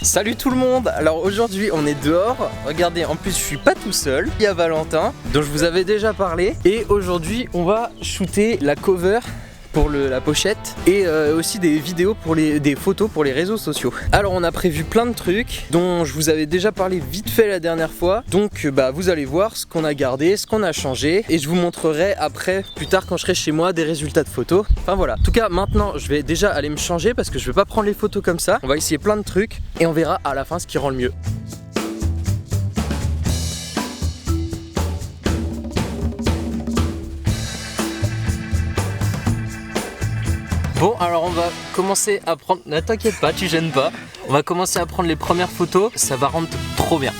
Salut tout le monde. Alors aujourd'hui on est dehors. Regardez, en plus je suis pas tout seul. Il y a Valentin dont je vous avais déjà parlé. Et aujourd'hui on va shooter la cover pour la pochette et aussi des vidéos pour des photos pour les réseaux sociaux. Alors on a prévu plein de trucs dont je vous avais déjà parlé vite fait la dernière fois. Donc vous allez voir ce qu'on a gardé, ce qu'on a changé et je vous montrerai après, plus tard quand je serai chez moi, des résultats de photos. Enfin voilà. En tout cas maintenant je vais déjà aller me changer parce que je vais pas prendre les photos comme ça. On va essayer plein de trucs et on verra à la fin ce qui rend le mieux. Bon, alors on va commencer à prendre... Ne t'inquiète pas, tu gênes pas. On va commencer à prendre les premières photos, ça va rendre trop bien.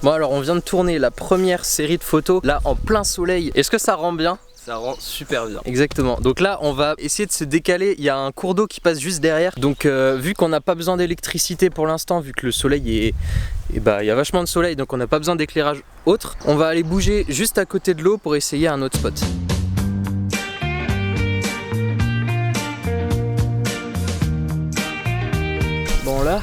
Bon alors on vient de tourner la première série de photos là en plein soleil. Est-ce que ça rend bien ? Ça rend super bien. Exactement. Donc là on va essayer de se décaler. Il y a un cours d'eau qui passe juste derrière. Donc vu qu'on n'a pas besoin d'électricité pour l'instant, vu que le soleil est... il y a vachement de soleil, donc on n'a pas besoin d'éclairage autre. On va aller bouger juste à côté de l'eau pour essayer un autre spot. Bon là,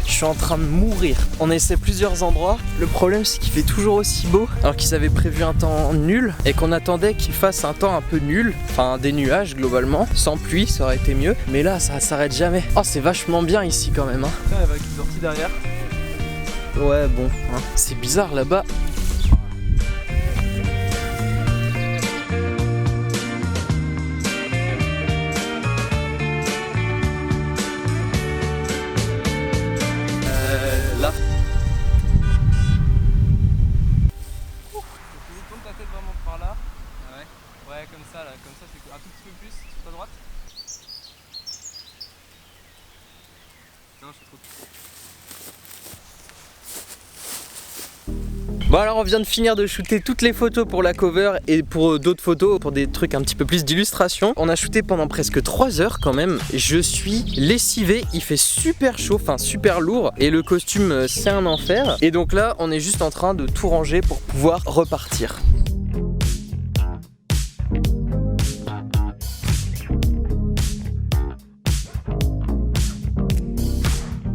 je suis en train de mourir. On essaie plusieurs endroits. Le problème c'est qu'il fait toujours aussi beau, alors qu'ils avaient prévu un temps nul et qu'on attendait qu'il fasse un temps un peu nul. Enfin des nuages globalement, sans pluie ça aurait été mieux. Mais là ça s'arrête jamais. Oh c'est vachement bien ici quand même hein. Avec une sortie derrière. Ouais bon, hein. C'est bizarre là-bas. Là. Tourne ta tête vraiment par là. Ouais, comme ça là, comme ça c'est un tout petit peu plus sur ta droite. Non, je suis trop. Bon alors on vient de finir de shooter toutes les photos pour la cover et pour d'autres photos, pour des trucs un petit peu plus d'illustration. On a shooté pendant presque 3 heures quand même. Je suis lessivé, il fait super chaud, enfin super lourd et le costume c'est un enfer. Et donc là on est juste en train de tout ranger pour pouvoir repartir.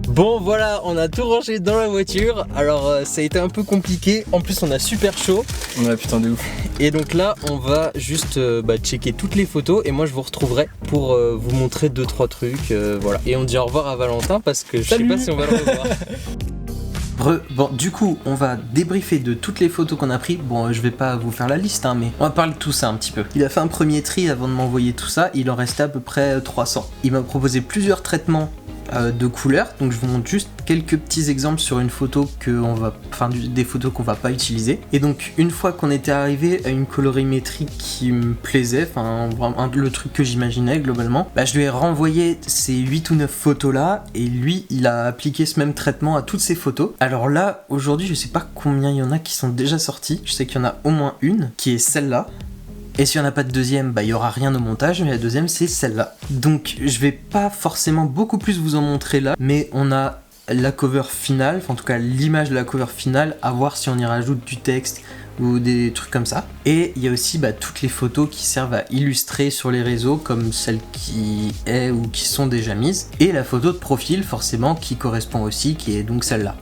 Bon voilà, on a tout rangé dans la voiture. Alors ça a été un peu compliqué. En plus on a super chaud. Ouais putain de ouf. Et donc là on va juste checker toutes les photos. Et moi je vous retrouverai pour vous montrer 2-3 trucs. Voilà. Et on dit au revoir à Valentin parce que je sais pas si on va le revoir. Bon du coup on va débriefer de toutes les photos qu'on a pris. Bon je vais pas vous faire la liste hein, mais on va parler de tout ça un petit peu. Il a fait un premier tri avant de m'envoyer tout ça. Il en restait à peu près 300. Il m'a proposé plusieurs traitements de couleurs, donc je vous montre juste quelques petits exemples sur une photo des photos qu'on va pas utiliser. Et donc une fois qu'on était arrivé à une colorimétrie qui me plaisait, enfin le truc que j'imaginais globalement, je lui ai renvoyé ces 8 ou 9 photos là et lui il a appliqué ce même traitement à toutes ces photos. Alors là aujourd'hui je sais pas combien il y en a qui sont déjà sortis, je sais qu'il y en a au moins une qui est celle-là. Et s'il n'y en a pas de deuxième, il n'y aura rien au montage, mais la deuxième c'est celle-là. Donc je vais pas forcément beaucoup plus vous en montrer là, mais on a la cover finale, enfin en tout cas l'image de la cover finale, à voir si on y rajoute du texte ou des trucs comme ça. Et il y a aussi toutes les photos qui servent à illustrer sur les réseaux, comme celle qui est ou qui sont déjà mises. Et la photo de profil forcément qui correspond aussi, qui est donc celle-là.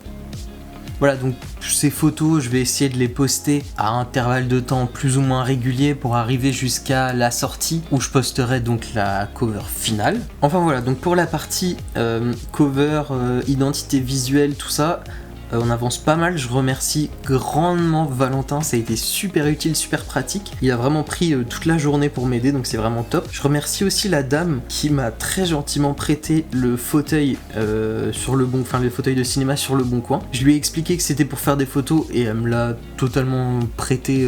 Voilà, donc ces photos, je vais essayer de les poster à intervalles de temps plus ou moins réguliers pour arriver jusqu'à la sortie où je posterai donc la cover finale. Enfin voilà, donc pour la partie cover, identité visuelle, tout ça, on avance pas mal. Je remercie grandement Valentin, ça a été super utile, super pratique. Il a vraiment pris toute la journée pour m'aider, donc c'est vraiment top. Je remercie aussi la dame qui m'a très gentiment prêté le fauteuil les fauteuils de cinéma sur le bon coin. Je lui ai expliqué que c'était pour faire des photos et elle me l'a totalement prêté,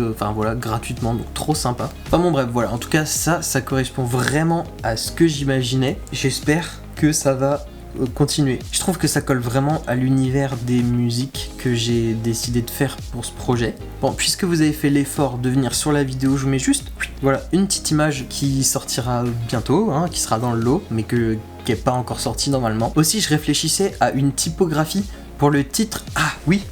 gratuitement, donc trop sympa. Enfin bon bref, voilà, en tout cas ça correspond vraiment à ce que j'imaginais. J'espère que ça va continuer. Je trouve que ça colle vraiment à l'univers des musiques que j'ai décidé de faire pour ce projet. Bon, puisque vous avez fait l'effort de venir sur la vidéo, je vous mets juste une petite image qui sortira bientôt, qui sera dans le lot, mais qui n'est pas encore sortie normalement. Aussi, je réfléchissais à une typographie pour le titre. Ah oui,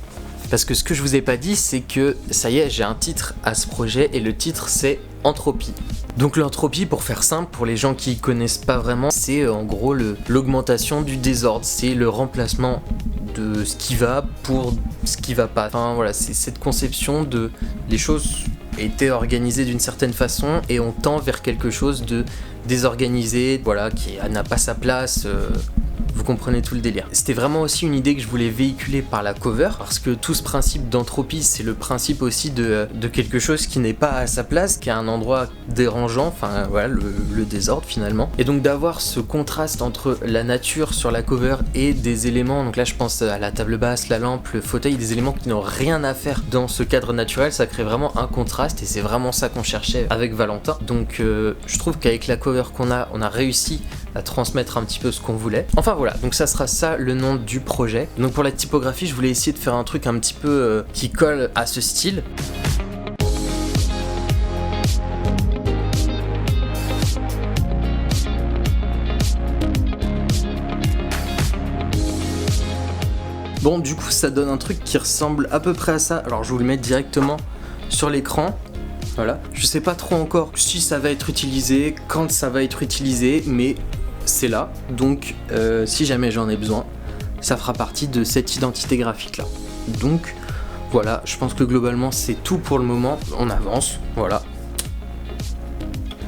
parce que ce que je vous ai pas dit, c'est que ça y est, j'ai un titre à ce projet et le titre c'est entropie. Donc l'entropie, pour faire simple, pour les gens qui connaissent pas vraiment, c'est en gros l'augmentation du désordre, c'est le remplacement de ce qui va pour ce qui va pas. Enfin voilà, c'est cette conception de les choses étaient organisées d'une certaine façon et on tend vers quelque chose de désorganisé, voilà, qui n'a pas sa place. Vous comprenez tout le délire. C'était vraiment aussi une idée que je voulais véhiculer par la cover, parce que tout ce principe d'entropie, c'est le principe aussi de quelque chose qui n'est pas à sa place, qui est un endroit dérangeant, enfin voilà, le désordre finalement. Et donc d'avoir ce contraste entre la nature sur la cover et des éléments, donc là je pense à la table basse, la lampe, le fauteuil, des éléments qui n'ont rien à faire dans ce cadre naturel, ça crée vraiment un contraste et c'est vraiment ça qu'on cherchait avec Valentin. Donc je trouve qu'avec la cover qu'on a, on a réussi à transmettre un petit peu ce qu'on voulait. Enfin voilà, donc ça sera ça le nom du projet. Donc pour la typographie, je voulais essayer de faire un truc un petit peu qui colle à ce style. Bon, du coup ça donne un truc qui ressemble à peu près à ça. Alors je vais vous le mettre directement sur l'écran. Voilà. Je sais pas trop encore si ça va être utilisé, quand ça va être utilisé, mais c'est là. Donc si jamais j'en ai besoin, ça fera partie de cette identité graphique là. Donc voilà, je pense que globalement c'est tout pour le moment. On avance, voilà.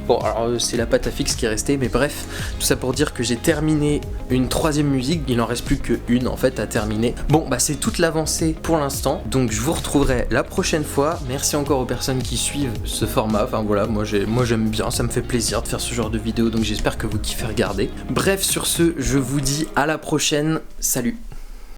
Bon, alors c'est la pâte à fixe qui est restée, mais bref, tout ça pour dire que j'ai terminé une troisième musique, il en reste plus qu'une en fait à terminer. Bon, bah c'est toute l'avancée pour l'instant, donc je vous retrouverai la prochaine fois. Merci encore aux personnes qui suivent ce format, enfin voilà, moi j'aime bien, ça me fait plaisir de faire ce genre de vidéo, donc j'espère que vous kiffez regarder. Bref, sur ce, je vous dis à la prochaine, salut.